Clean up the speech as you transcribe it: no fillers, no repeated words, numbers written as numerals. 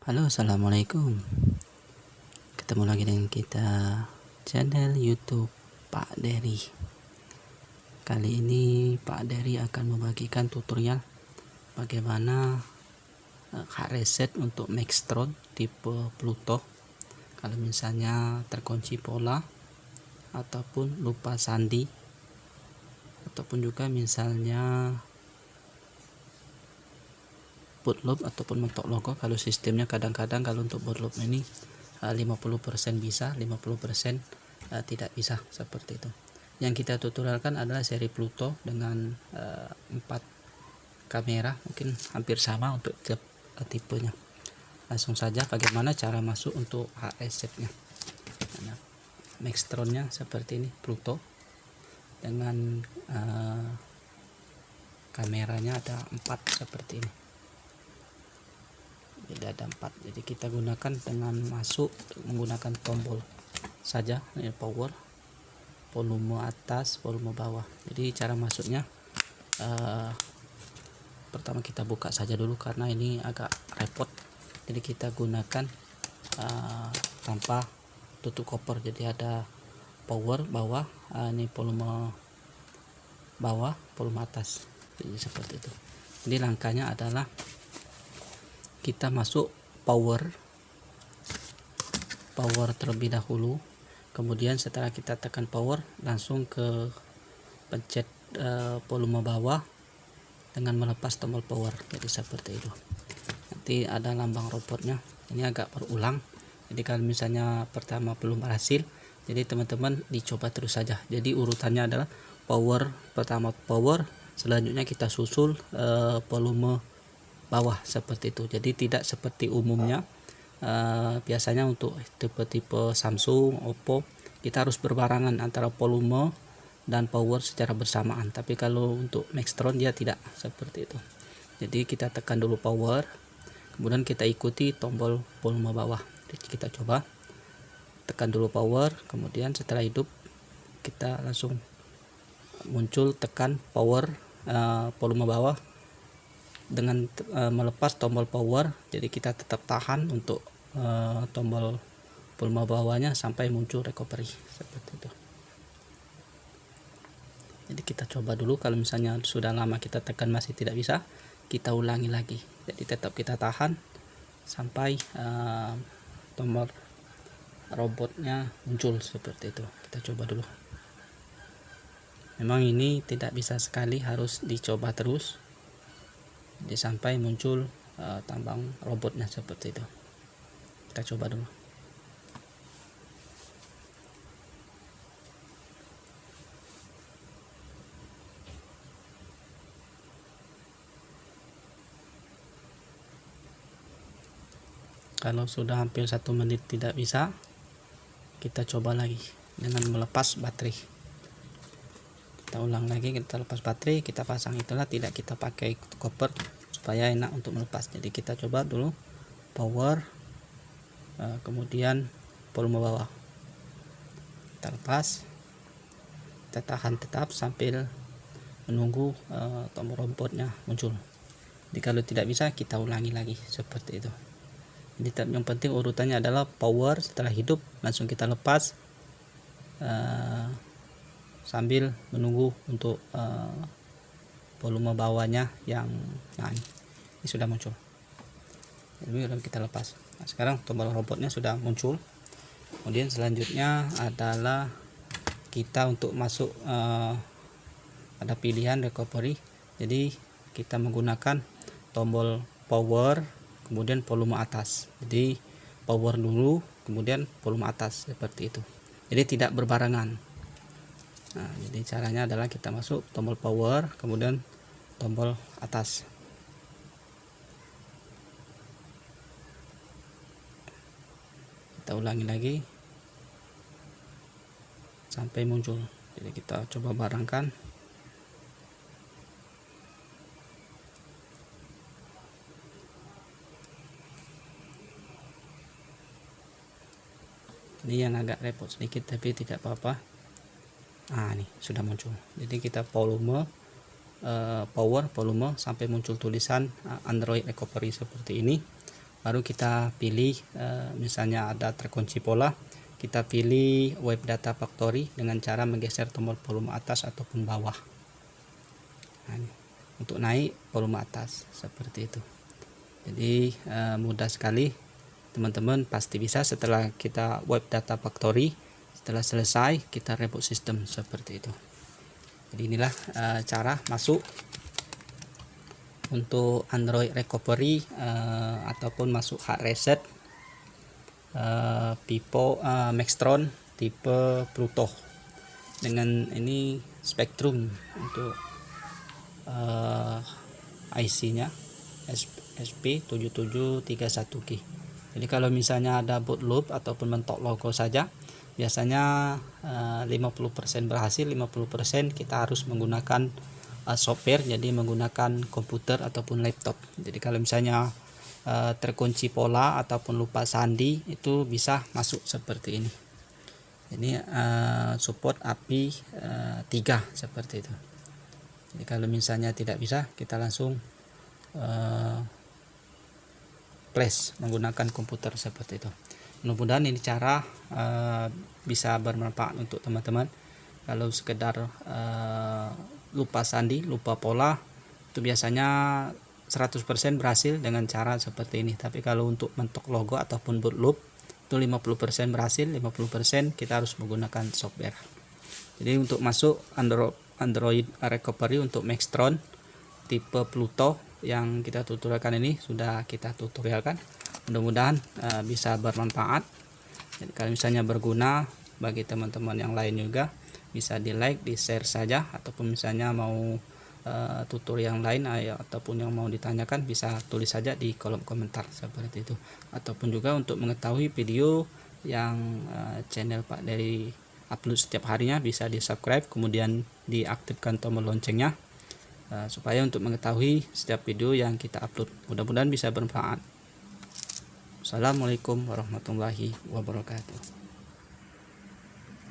Halo, assalamualaikum. Ketemu lagi dengan kita channel YouTube Pak Dery. Kali ini Pak Dery akan membagikan tutorial bagaimana hard reset untuk Maxtron tipe Pluto. Kalau misalnya terkunci pola ataupun lupa sandi, ataupun juga misalnya bootloop ataupun mentok logo. Kalau sistemnya kadang-kadang kalau untuk bootloop ini 50% bisa, 50% tidak bisa, seperti itu. Yang kita tutorialkan adalah seri Pluto dengan 4 kamera, mungkin hampir sama untuk tipenya. Langsung saja bagaimana cara masuk untuk hard resetnya. Nah, Maxtronnya seperti ini, Pluto dengan kameranya ada 4 seperti ini. Ada 4, jadi kita gunakan dengan masuk menggunakan tombol saja, ini power, volume atas, volume bawah. Jadi cara masuknya pertama kita buka saja dulu karena ini agak repot, jadi kita gunakan tanpa tutup koper. Jadi ada power bawah, ini volume bawah, volume atas, jadi seperti itu. Jadi langkahnya adalah kita masuk power terlebih dahulu, kemudian setelah kita tekan power langsung ke pencet volume bawah dengan melepas tombol power, jadi seperti itu. Nanti ada lambang robotnya, ini agak berulang, jadi kalau misalnya pertama belum berhasil, jadi teman-teman dicoba terus saja. Jadi urutannya adalah power pertama, power selanjutnya kita susul volume bawah, seperti itu. Jadi tidak seperti umumnya biasanya untuk tipe-tipe Samsung, Oppo, kita harus berbarengan antara volume dan power secara bersamaan. Tapi kalau untuk Maxtron dia tidak seperti itu. Jadi kita tekan dulu power, kemudian kita ikuti tombol volume bawah. Jadi kita coba tekan dulu power, kemudian setelah hidup kita langsung muncul tekan power volume bawah dengan melepas tombol power. Jadi kita tetap tahan untuk tombol volume bawahnya sampai muncul recovery, seperti itu. Jadi kita coba dulu, kalau misalnya sudah lama kita tekan masih tidak bisa, kita ulangi lagi. Jadi tetap kita tahan sampai tombol robotnya muncul, seperti itu. Kita coba dulu. Memang ini tidak bisa sekali, harus dicoba terus jadi sampai muncul tambang robotnya, seperti itu. Kita coba dulu. Kalau sudah hampir 1 menit tidak bisa, kita coba lagi dengan melepas baterai. Kita ulang lagi, kita lepas baterai, kita pasang. Itulah tidak kita pakai koper supaya enak untuk melepas. Jadi kita coba dulu power, kemudian volume bawah, kita lepas, kita tahan tetap sambil menunggu tombol robotnya muncul. Jadi kalau tidak bisa kita ulangi lagi, seperti itu. Jadi yang penting urutannya adalah power, setelah hidup langsung kita lepas sambil menunggu untuk volume bawahnya yang ini sudah muncul. Jadi kita lepas. Nah, sekarang tombol robotnya sudah muncul. Kemudian selanjutnya adalah kita untuk masuk ada pilihan recovery. Jadi kita menggunakan tombol power kemudian volume atas. Jadi power dulu kemudian volume atas, seperti itu. Jadi tidak berbarengan. Nah, jadi caranya adalah kita masuk tombol power kemudian tombol atas. Kita ulangi lagi sampai muncul. Jadi kita coba barengkan. Ini yang agak repot sedikit tapi tidak apa-apa. Ini sudah muncul. Jadi kita volume power volume sampai muncul tulisan Android recovery seperti ini. baru kita pilih misalnya ada terkunci pola, kita pilih Web Data Factory dengan cara menggeser tombol volume atas ataupun bawah. Nah, ini, untuk naik volume atas seperti itu. Jadi mudah sekali teman-teman, pasti bisa. Setelah kita Web Data Factory, setelah selesai kita reboot sistem seperti itu. Jadi inilah cara masuk untuk Android recovery ataupun masuk hard reset Pipo Maxtron tipe Pluto dengan ini Spectrum untuk IC-nya SP7731G. Jadi kalau misalnya ada boot loop ataupun mentok logo saja, biasanya 50% berhasil, 50% kita harus menggunakan software, jadi menggunakan komputer ataupun laptop. Jadi kalau misalnya terkunci pola ataupun lupa sandi, itu bisa masuk seperti ini. Ini support API 3 seperti itu. Jadi kalau misalnya tidak bisa, kita langsung flash menggunakan komputer seperti itu. Mudah-mudahan ini cara bisa bermanfaat untuk teman-teman. Kalau sekedar lupa sandi, lupa pola, itu biasanya 100% berhasil dengan cara seperti ini. Tapi kalau untuk mentok logo ataupun boot loop, itu 50% berhasil, 50% kita harus menggunakan software. Jadi untuk masuk Android recovery untuk Maxtron tipe Pluto yang kita tutorialkan ini sudah kita tutorialkan. Mudah-mudahan bisa bermanfaat. Jadi kalau misalnya berguna bagi teman-teman yang lain juga, bisa di like, di share saja, ataupun misalnya mau tutorial yang lain ataupun yang mau ditanyakan, bisa tulis saja di kolom komentar seperti itu. Ataupun juga untuk mengetahui video yang channel Pak Dery upload setiap harinya, bisa di subscribe, kemudian diaktifkan tombol loncengnya supaya untuk mengetahui setiap video yang kita upload. Mudah-mudahan bisa bermanfaat. Assalamualaikum warahmatullahi wabarakatuh.